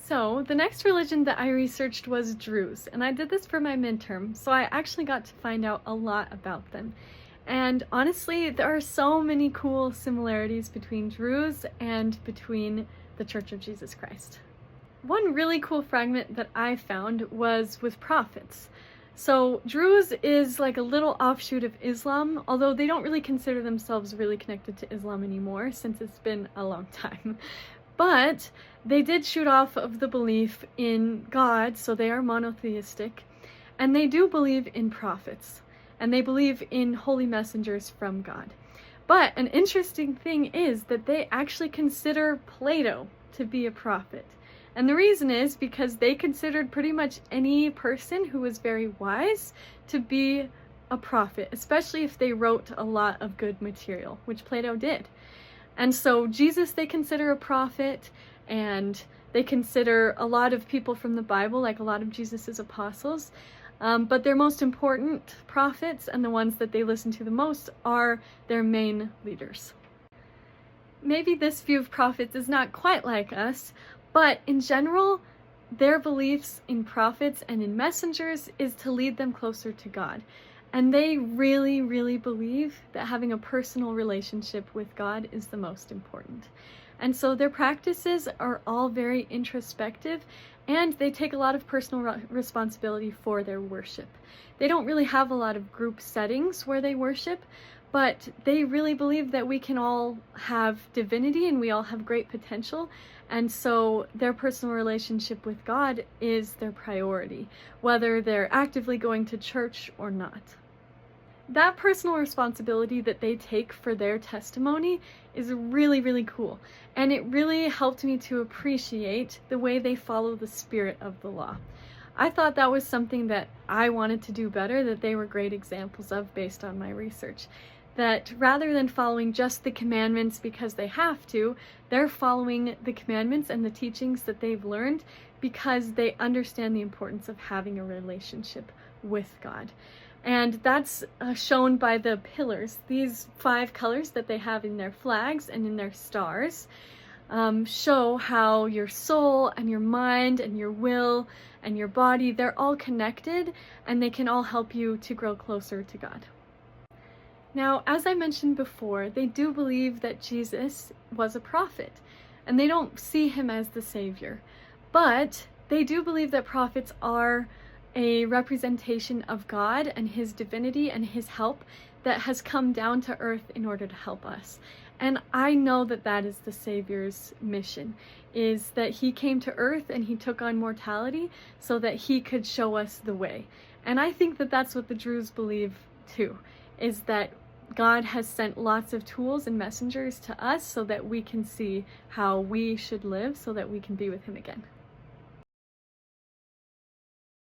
So the next religion that I researched was Druze, and I did this for my midterm, so I actually got to find out a lot about them. And honestly, there are so many cool similarities between Druze and between the Church of Jesus Christ. One really cool fragment that I found was with prophets. So Druze is like a little offshoot of Islam, although they don't really consider themselves really connected to Islam anymore since it's been a long time. But they did shoot off of the belief in God, so they are monotheistic, and they do believe in prophets, and they believe in holy messengers from God. But an interesting thing is that they actually consider Plato to be a prophet. And the reason is because they considered pretty much any person who was very wise to be a prophet, especially if they wrote a lot of good material, which Plato did. And so Jesus they consider a prophet, and they consider a lot of people from the Bible, like a lot of Jesus's apostles. But their most important prophets and the ones that they listen to the most are their main leaders. Maybe this view of prophets is not quite like us, but in general, their beliefs in prophets and in messengers is to lead them closer to God. And they really, really believe that having a personal relationship with God is the most important. And so their practices are all very introspective, and they take a lot of personal responsibility for their worship. They don't really have a lot of group settings where they worship, but they really believe that we can all have divinity and we all have great potential. And so their personal relationship with God is their priority, whether they're actively going to church or not. That personal responsibility that they take for their testimony is really, really cool. And it really helped me to appreciate the way they follow the spirit of the law. I thought that was something that I wanted to do better, that they were great examples of based on my research. That rather than following just the commandments because they have to, they're following the commandments and the teachings that they've learned because they understand the importance of having a relationship with God. And that's shown by the pillars. These 5 colors that they have in their flags and in their stars show how your soul and your mind and your will and your body, they're all connected, and they can all help you to grow closer to God. Now, as I mentioned before, they do believe that Jesus was a prophet, and they don't see him as the Savior. But they do believe that prophets are a representation of God and his divinity and his help that has come down to earth in order to help us. And I know that that is the Savior's mission, is that he came to earth and he took on mortality so that he could show us the way. And I think that that's what the Druze believe too, is that God has sent lots of tools and messengers to us so that we can see how we should live so that we can be with him again.